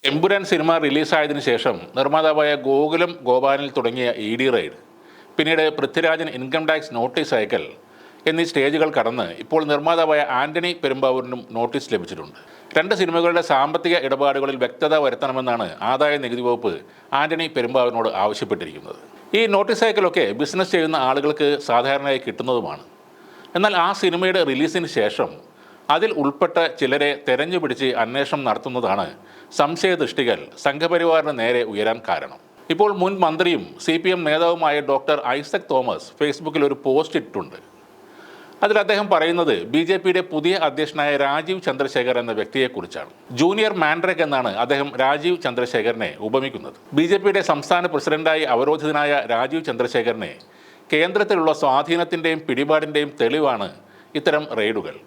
Empuraan cinema റിലീസായതിനു ശേഷം നിർമ്മാതാവായ ഗോകുലം ഗോപാലനിൽ തുടങ്ങിയ ED raid, പിന്നീട് പൃഥ്വിരാജൻ ഇൻകം ടാക്സ് നോട്ടീസ് അയക്കൽ എന്നീ സ്റ്റേജുകൾ കടന്ന് ഇപ്പോൾ നിർമ്മാതാവായ ആന്റണി പെരുമ്പാവൂരിനും നോട്ടീസ് ലഭിച്ചിട്ടുണ്ട്. രണ്ട് സിനിമകളുടെ സാമ്പത്തിക ഇടപാടുകളിൽ വ്യക്തത വരുത്തണമെന്നാണ് ആദായ നികുതി വകുപ്പ് ആന്റണി പെരുമ്പാവൂരിനോട് ആവശ്യപ്പെട്ടിരിക്കുന്നത്. ഈ നോട്ടീസ് അയക്കലൊക്കെ ബിസിനസ് ചെയ്യുന്ന ആളുകൾക്ക് സാധാരണയായി കിട്ടുന്നതുമാണ്. എന്നാൽ ആ സിനിമയുടെ റിലീസിന് ശേഷം അതിൽ ഉൾപ്പെട്ട ചിലരെ തെരഞ്ഞുപിടിച്ച് അന്വേഷണം നടത്തുന്നതാണ് സംശയദൃഷ്ടികൾ സംഘപരിവാറിന് നേരെ ഉയരാൻ കാരണം. ഇപ്പോൾ മുൻ മന്ത്രിയും CPM നേതാവുമായ ഡോക്ടർ ഐസക് തോമസ് ഫേസ്ബുക്കിൽ ഒരു പോസ്റ്റ് ഇട്ടിട്ടുണ്ട്. അതിൽ അദ്ദേഹം പറയുന്നത് BJPയുടെ പുതിയ അധ്യക്ഷനായ രാജീവ് ചന്ദ്രശേഖർ എന്ന വ്യക്തിയെക്കുറിച്ചാണ്. ജൂനിയർ മാൻഡ്രേക്ക് എന്നാണ് അദ്ദേഹം രാജീവ് ചന്ദ്രശേഖരനെ ഉപമിക്കുന്നത്. BJPയുടെ സംസ്ഥാന പ്രസിഡന്റായി അവരോധിതനായ രാജീവ് ചന്ദ്രശേഖരനെ കേന്ദ്രത്തിലുള്ള സ്വാധീനത്തിൻ്റെയും പിടിപാടിൻ്റെയും തെളിവാണ് ഇത്തരം റെയ്ഡുകൾ.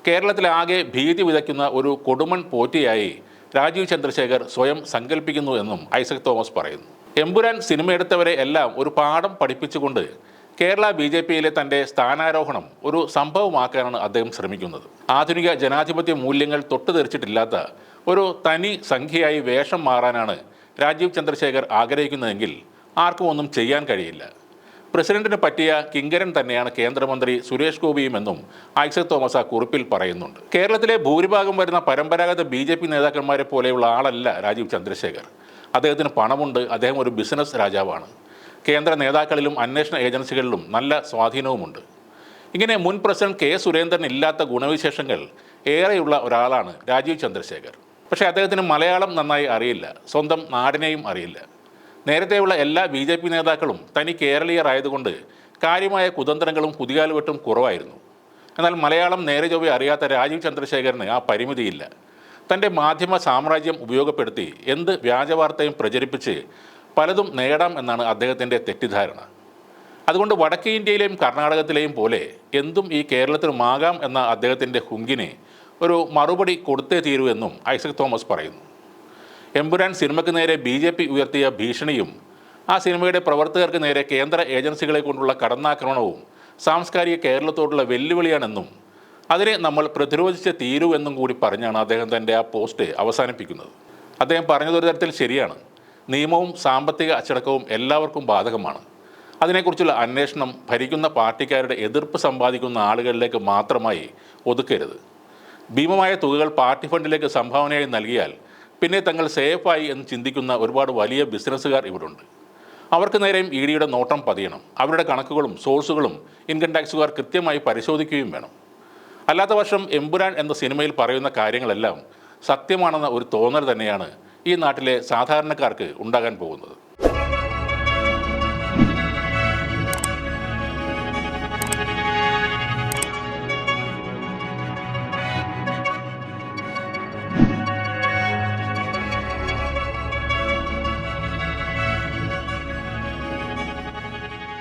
കേരളത്തിലാകെ ഭീതി വിതയ്ക്കുന്ന ഒരു കൊടുമൺ പോറ്റിയായി രാജീവ് ചന്ദ്രശേഖർ സ്വയം സങ്കല്പിക്കുന്നു എന്നും ഐസക് തോമസ് പറയുന്നു. എമ്പുരാൻ സിനിമയെടുത്തവരെ എല്ലാം ഒരു പാഠം പഠിപ്പിച്ചുകൊണ്ട് കേരള BJPയിലെ തൻ്റെ സ്ഥാനാരോഹണം ഒരു സംഭവമാക്കാനാണ് അദ്ദേഹം ശ്രമിക്കുന്നത്. ആധുനിക ജനാധിപത്യ മൂല്യങ്ങൾ തൊട്ടുതെറിച്ചിട്ടില്ലാത്ത ഒരു തനി സംഖ്യയായി വേഷം മാറാനാണ് രാജീവ് ചന്ദ്രശേഖർ ആഗ്രഹിക്കുന്നതെങ്കിൽ ആർക്കും ഒന്നും ചെയ്യാൻ കഴിയില്ല. പ്രസിഡന്റിന് പറ്റിയ കിങ്കരൻ തന്നെയാണ് കേന്ദ്രമന്ത്രി സുരേഷ് ഗോപിയുമെന്നും ഐസക് തോമസ് ആ കുറിപ്പിൽ പറയുന്നുണ്ട്. കേരളത്തിലെ ഭൂരിഭാഗം വരുന്ന പരമ്പരാഗത BJP നേതാക്കന്മാരെ പോലെയുള്ള ആളല്ല രാജീവ് ചന്ദ്രശേഖർ. അദ്ദേഹത്തിന് പണമുണ്ട്. അദ്ദേഹം ഒരു ബിസിനസ് രാജാവാണ്. കേന്ദ്ര നേതാക്കളിലും അന്വേഷണ ഏജൻസികളിലും നല്ല സ്വാധീനവുമുണ്ട്. ഇങ്ങനെ മുൻ പ്രസിഡന്റ് K. സുരേന്ദ്രൻ ഇല്ലാത്ത ഗുണവിശേഷങ്ങൾ ഏറെയുള്ള ഒരാളാണ് രാജീവ് ചന്ദ്രശേഖർ. പക്ഷേ അദ്ദേഹത്തിന് മലയാളം നന്നായി അറിയില്ല, സ്വന്തം നാടിനെയും അറിയില്ല. നേരത്തെയുള്ള എല്ലാ BJP നേതാക്കളും തനി കേരളീയർ ആയതുകൊണ്ട് കാര്യമായ കുതന്ത്രങ്ങളും കുതികാലുവെട്ടും കുറവായിരുന്നു. എന്നാൽ മലയാളം നേരെ ചൊവ്വെ അറിയാത്ത രാജീവ് ചന്ദ്രശേഖരന് ആ പരിമിതിയില്ല. തൻ്റെ മാധ്യമ സാമ്രാജ്യം ഉപയോഗപ്പെടുത്തി എന്ത് വ്യാജവാർത്തയും പ്രചരിപ്പിച്ച് പലതും നേടാം എന്നാണ് അദ്ദേഹത്തിൻ്റെ തെറ്റിദ്ധാരണ. അതുകൊണ്ട് വടക്കേ ഇന്ത്യയിലെയും കർണാടകത്തിലെയും പോലെ എന്തും ഈ കേരളത്തിലുമാകാം എന്ന അദ്ദേഹത്തിൻ്റെ ഹുങ്കിന് ഒരു മറുപടി കൊടുത്തേ തീരൂ എന്നും ഐസക് തോമസ് പറയുന്നു. എമ്പുരാൻ സിനിമയ്ക്ക് നേരെ BJP ഉയർത്തിയ ഭീഷണിയും ആ സിനിമയുടെ പ്രവർത്തകർക്ക് നേരെ കേന്ദ്ര ഏജൻസികളെ കൊണ്ടുള്ള കടന്നാക്രമണവും സാംസ്കാരിക കേരളത്തോടുള്ള വെല്ലുവിളിയാണെന്നും അതിനെ നമ്മൾ പ്രതിരോധിച്ച് തീരൂ എന്നും കൂടി പറഞ്ഞാണ് അദ്ദേഹം തൻ്റെ ആ പോസ്റ്റ് അവസാനിപ്പിക്കുന്നത്. അദ്ദേഹം പറഞ്ഞതൊരു തരത്തിൽ ശരിയാണ്. നിയമവും സാമ്പത്തിക അച്ചടക്കവും എല്ലാവർക്കും ബാധകമാണ്. അതിനെക്കുറിച്ചുള്ള അന്വേഷണം ഭരിക്കുന്ന പാർട്ടിക്കാരുടെ എതിർപ്പ് സമ്പാദിക്കുന്ന ആളുകളിലേക്ക് മാത്രമായി ഒതുക്കരുത്. ഭീമമായ തുകകൾ പാർട്ടി ഫണ്ടിലേക്ക് സംഭാവനയായി നൽകിയാൽ പിന്നെ തങ്ങൾ സേഫായി എന്ന് ചിന്തിക്കുന്ന ഒരുപാട് വലിയ ബിസിനസ്സുകാർ ഇവിടുണ്ട്. അവർക്ക് നേരെയും EDയുടെ നോട്ടം പതിയണം. അവരുടെ കണക്കുകളും സോഴ്സുകളും ഇൻകം ടാക്സുകാർ കൃത്യമായി പരിശോധിക്കുകയും വേണം. അല്ലാത്ത പക്ഷം എമ്പുരാൻ എന്ന സിനിമയിൽ പറയുന്ന കാര്യങ്ങളെല്ലാം സത്യമാണെന്ന ഒരു തോന്നൽ തന്നെയാണ് ഈ നാട്ടിലെ സാധാരണക്കാർക്ക് ഉണ്ടാകാൻ പോകുന്നത്.